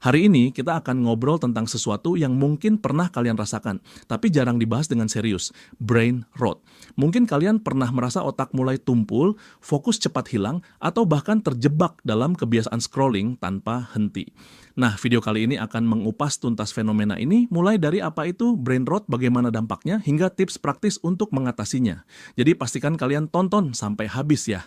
Hari ini kita akan ngobrol tentang sesuatu yang mungkin pernah kalian rasakan, tapi jarang dibahas dengan serius, brain rot. Mungkin kalian pernah merasa otak mulai tumpul, fokus cepat hilang, atau bahkan terjebak dalam kebiasaan scrolling tanpa henti. Nah, video kali ini akan mengupas tuntas fenomena ini, mulai dari apa itu brain rot, bagaimana dampaknya, hingga tips praktis untuk mengatasinya. Jadi pastikan kalian tonton sampai habis ya.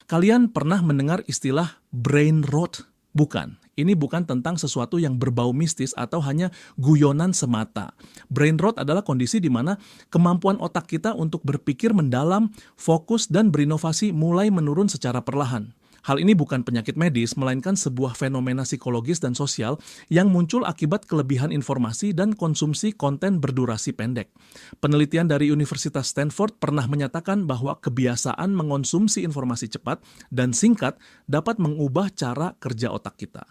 Kalian pernah mendengar istilah brain rot? Bukan. Ini bukan tentang sesuatu yang berbau mistis atau hanya guyonan semata. Brain rot adalah kondisi di mana kemampuan otak kita untuk berpikir mendalam, fokus, dan berinovasi mulai menurun secara perlahan. Hal ini bukan penyakit medis, melainkan sebuah fenomena psikologis dan sosial yang muncul akibat kelebihan informasi dan konsumsi konten berdurasi pendek. Penelitian dari Universitas Stanford pernah menyatakan bahwa kebiasaan mengonsumsi informasi cepat dan singkat dapat mengubah cara kerja otak kita.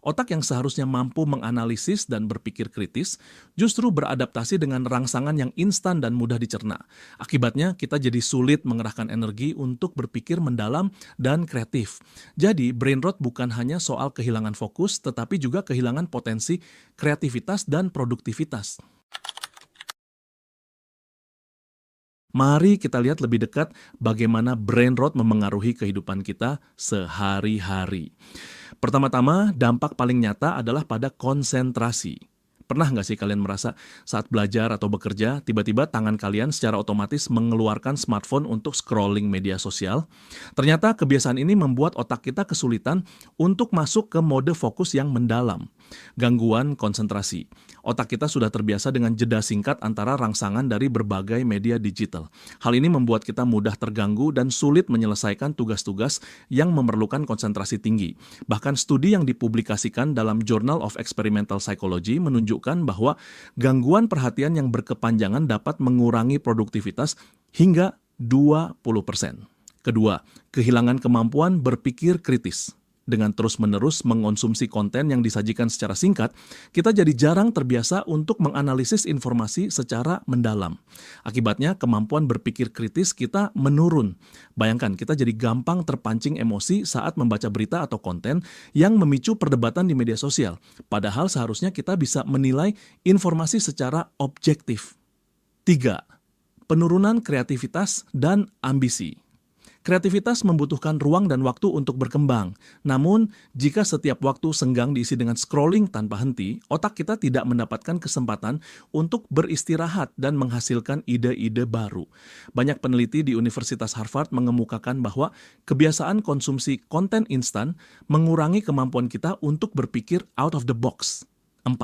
Otak yang seharusnya mampu menganalisis dan berpikir kritis justru beradaptasi dengan rangsangan yang instan dan mudah dicerna. Akibatnya, kita jadi sulit mengerahkan energi untuk berpikir mendalam dan kreatif. Jadi, brain rot bukan hanya soal kehilangan fokus, tetapi juga kehilangan potensi kreativitas dan produktivitas. Mari kita lihat lebih dekat bagaimana brain rot memengaruhi kehidupan kita sehari-hari. Pertama-tama, dampak paling nyata adalah pada konsentrasi. Pernah nggak sih kalian merasa saat belajar atau bekerja, tiba-tiba tangan kalian secara otomatis mengeluarkan smartphone untuk scrolling media sosial? Ternyata kebiasaan ini membuat otak kita kesulitan untuk masuk ke mode fokus yang mendalam. Gangguan konsentrasi. Otak kita sudah terbiasa dengan jeda singkat antara rangsangan dari berbagai media digital. Hal ini membuat kita mudah terganggu dan sulit menyelesaikan tugas-tugas yang memerlukan konsentrasi tinggi. Bahkan studi yang dipublikasikan dalam Journal of Experimental Psychology menunjukkan bahwa gangguan perhatian yang berkepanjangan dapat mengurangi produktivitas hingga 20%. Kedua, kehilangan kemampuan berpikir kritis. Dengan terus-menerus mengonsumsi konten yang disajikan secara singkat, kita jadi jarang terbiasa untuk menganalisis informasi secara mendalam. Akibatnya, kemampuan berpikir kritis kita menurun. Bayangkan, kita jadi gampang terpancing emosi saat membaca berita atau konten yang memicu perdebatan di media sosial. Padahal seharusnya kita bisa menilai informasi secara objektif. 3. Penurunan kreativitas dan ambisi. Kreativitas membutuhkan ruang dan waktu untuk berkembang. Namun, jika setiap waktu senggang diisi dengan scrolling tanpa henti, otak kita tidak mendapatkan kesempatan untuk beristirahat dan menghasilkan ide-ide baru. Banyak peneliti di Universitas Harvard mengemukakan bahwa kebiasaan konsumsi konten instan mengurangi kemampuan kita untuk berpikir out of the box. 4.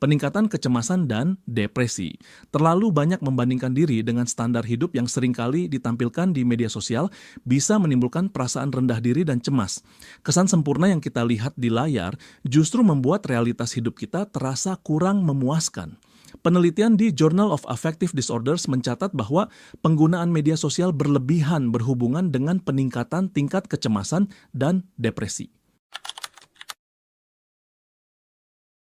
Peningkatan kecemasan dan depresi. Terlalu banyak membandingkan diri dengan standar hidup yang seringkali ditampilkan di media sosial bisa menimbulkan perasaan rendah diri dan cemas. Kesan sempurna yang kita lihat di layar justru membuat realitas hidup kita terasa kurang memuaskan. Penelitian di Journal of Affective Disorders mencatat bahwa penggunaan media sosial berlebihan berhubungan dengan peningkatan tingkat kecemasan dan depresi.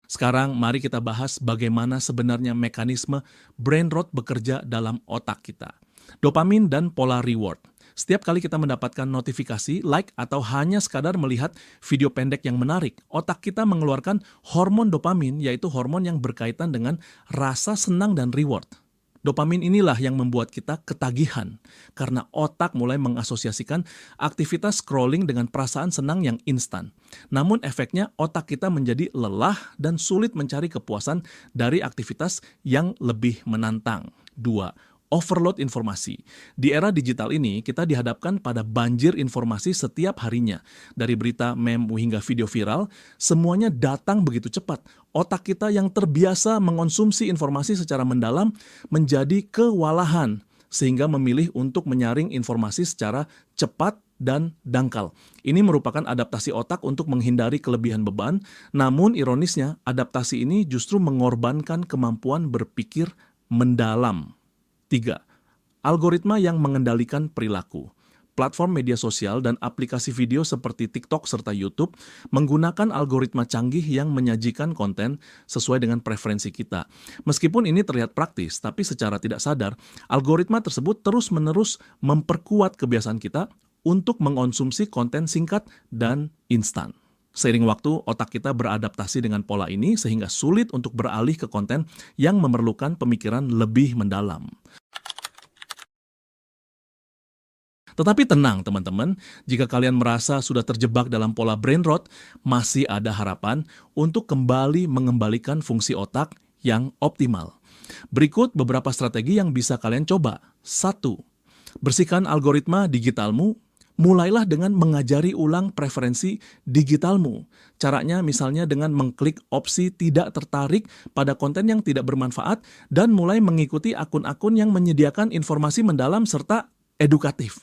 Sekarang mari kita bahas bagaimana sebenarnya mekanisme brain rot bekerja dalam otak kita. Dopamin dan pola reward. Setiap kali kita mendapatkan notifikasi, like, atau hanya sekadar melihat video pendek yang menarik, otak kita mengeluarkan hormon dopamin, yaitu hormon yang berkaitan dengan rasa senang dan reward. Dopamin inilah yang membuat kita ketagihan, karena otak mulai mengasosiasikan aktivitas scrolling dengan perasaan senang yang instan. Namun efeknya otak kita menjadi lelah dan sulit mencari kepuasan dari aktivitas yang lebih menantang. 2. Overload informasi. Di era digital ini, kita dihadapkan pada banjir informasi setiap harinya. Dari berita, meme, hingga video viral, semuanya datang begitu cepat. Otak kita yang terbiasa mengonsumsi informasi secara mendalam menjadi kewalahan, sehingga memilih untuk menyaring informasi secara cepat dan dangkal. Ini merupakan adaptasi otak untuk menghindari kelebihan beban, namun ironisnya, adaptasi ini justru mengorbankan kemampuan berpikir mendalam. 3. Algoritma yang mengendalikan perilaku. Platform media sosial dan aplikasi video seperti TikTok serta YouTube menggunakan algoritma canggih yang menyajikan konten sesuai dengan preferensi kita. Meskipun ini terlihat praktis, tapi secara tidak sadar, algoritma tersebut terus-menerus memperkuat kebiasaan kita untuk mengonsumsi konten singkat dan instan. Seiring waktu, otak kita beradaptasi dengan pola ini sehingga sulit untuk beralih ke konten yang memerlukan pemikiran lebih mendalam. Tetapi tenang teman-teman, jika kalian merasa sudah terjebak dalam pola brain rot, masih ada harapan untuk kembali mengembalikan fungsi otak yang optimal. Berikut beberapa strategi yang bisa kalian coba. 1. Bersihkan algoritma digitalmu. Mulailah dengan mengajari ulang preferensi digitalmu. Caranya misalnya dengan mengklik opsi tidak tertarik pada konten yang tidak bermanfaat dan mulai mengikuti akun-akun yang menyediakan informasi mendalam serta edukatif.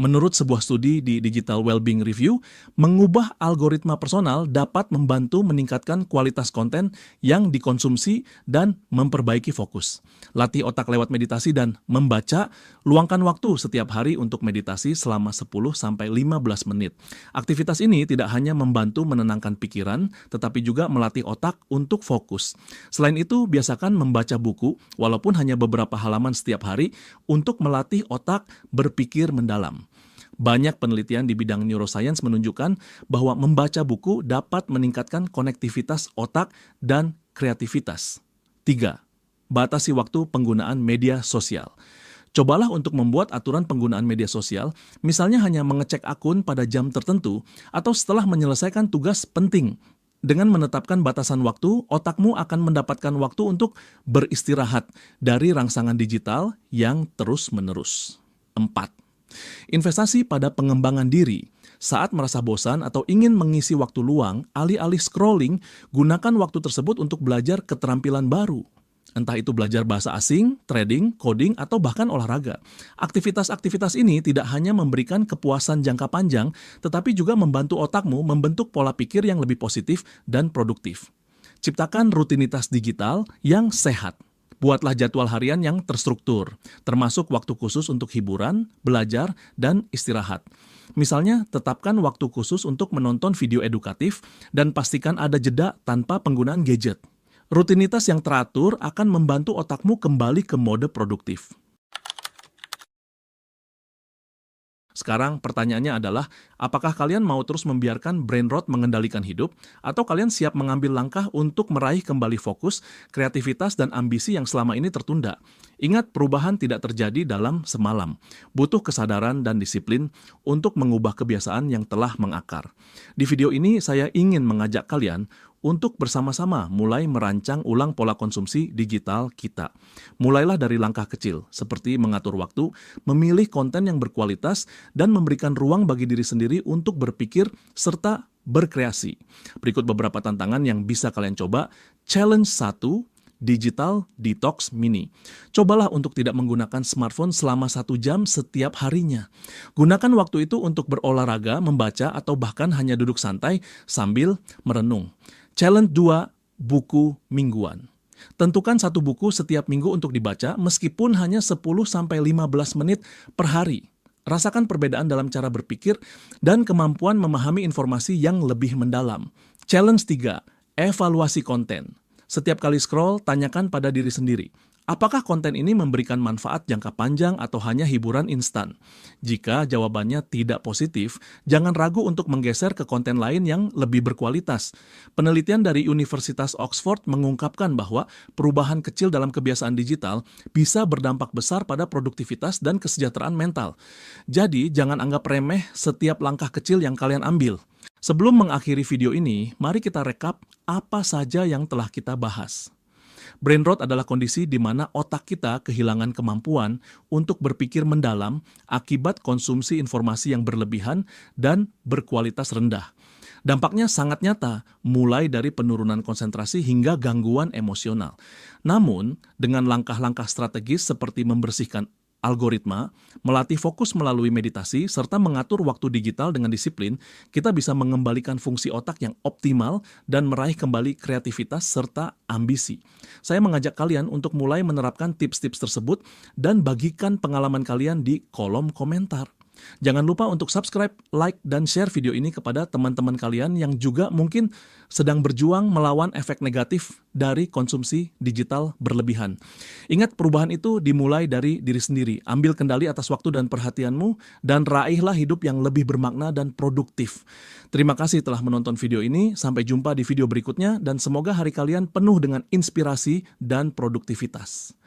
Menurut sebuah studi di Digital Wellbeing Review, mengubah algoritma personal dapat membantu meningkatkan kualitas konten yang dikonsumsi dan memperbaiki fokus. Latih otak lewat meditasi dan membaca, luangkan waktu setiap hari untuk meditasi selama 10-15 menit. Aktivitas ini tidak hanya membantu menenangkan pikiran, tetapi juga melatih otak untuk fokus. Selain itu, biasakan membaca buku, walaupun hanya beberapa halaman setiap hari, untuk melatih otak berpikir mendalam. Banyak penelitian di bidang neuroscience menunjukkan bahwa membaca buku dapat meningkatkan konektivitas otak dan kreativitas. 3. Batasi waktu penggunaan media sosial. Cobalah untuk membuat aturan penggunaan media sosial, misalnya hanya mengecek akun pada jam tertentu atau setelah menyelesaikan tugas penting. Dengan menetapkan batasan waktu, otakmu akan mendapatkan waktu untuk beristirahat dari rangsangan digital yang terus-menerus. 4. Investasi pada pengembangan diri. Saat merasa bosan atau ingin mengisi waktu luang, alih-alih scrolling, gunakan waktu tersebut untuk belajar keterampilan baru. Entah itu belajar bahasa asing, trading, coding, atau bahkan olahraga. Aktivitas-aktivitas ini tidak hanya memberikan kepuasan jangka panjang, tetapi juga membantu otakmu membentuk pola pikir yang lebih positif dan produktif. Ciptakan rutinitas digital yang sehat. Buatlah jadwal harian yang terstruktur, termasuk waktu khusus untuk hiburan, belajar, dan istirahat. Misalnya, tetapkan waktu khusus untuk menonton video edukatif dan pastikan ada jeda tanpa penggunaan gadget. Rutinitas yang teratur akan membantu otakmu kembali ke mode produktif. Sekarang pertanyaannya adalah, apakah kalian mau terus membiarkan brain rot mengendalikan hidup, atau kalian siap mengambil langkah untuk meraih kembali fokus, kreativitas, dan ambisi yang selama ini tertunda? Ingat, perubahan tidak terjadi dalam semalam. Butuh kesadaran dan disiplin untuk mengubah kebiasaan yang telah mengakar. Di video ini, saya ingin mengajak kalian untuk bersama-sama mulai merancang ulang pola konsumsi digital kita. Mulailah dari langkah kecil, seperti mengatur waktu, memilih konten yang berkualitas, dan memberikan ruang bagi diri sendiri untuk berpikir serta berkreasi. Berikut beberapa tantangan yang bisa kalian coba. Challenge 1, Digital Detox Mini. Cobalah untuk tidak menggunakan smartphone selama 1 jam setiap harinya. Gunakan waktu itu untuk berolahraga, membaca, atau bahkan hanya duduk santai sambil merenung. Challenge 2, buku mingguan. Tentukan 1 buku setiap minggu untuk dibaca meskipun hanya 10-15 menit per hari. Rasakan perbedaan dalam cara berpikir dan kemampuan memahami informasi yang lebih mendalam. Challenge 3, evaluasi konten. Setiap kali scroll, tanyakan pada diri sendiri, apakah konten ini memberikan manfaat jangka panjang atau hanya hiburan instan? Jika jawabannya tidak positif, jangan ragu untuk menggeser ke konten lain yang lebih berkualitas. Penelitian dari Universitas Oxford mengungkapkan bahwa perubahan kecil dalam kebiasaan digital bisa berdampak besar pada produktivitas dan kesejahteraan mental. Jadi, jangan anggap remeh setiap langkah kecil yang kalian ambil. Sebelum mengakhiri video ini, mari kita rekap apa saja yang telah kita bahas. Brain rot adalah kondisi di mana otak kita kehilangan kemampuan untuk berpikir mendalam akibat konsumsi informasi yang berlebihan dan berkualitas rendah. Dampaknya sangat nyata, mulai dari penurunan konsentrasi hingga gangguan emosional. Namun, dengan langkah-langkah strategis seperti membersihkan algoritma, melatih fokus melalui meditasi, serta mengatur waktu digital dengan disiplin, kita bisa mengembalikan fungsi otak yang optimal dan meraih kembali kreativitas serta ambisi. Saya mengajak kalian untuk mulai menerapkan tips-tips tersebut dan bagikan pengalaman kalian di kolom komentar. Jangan lupa untuk subscribe, like, dan share video ini kepada teman-teman kalian yang juga mungkin sedang berjuang melawan efek negatif dari konsumsi digital berlebihan. Ingat, perubahan itu dimulai dari diri sendiri. Ambil kendali atas waktu dan perhatianmu, dan raihlah hidup yang lebih bermakna dan produktif. Terima kasih telah menonton video ini. Sampai jumpa di video berikutnya, dan semoga hari kalian penuh dengan inspirasi dan produktivitas.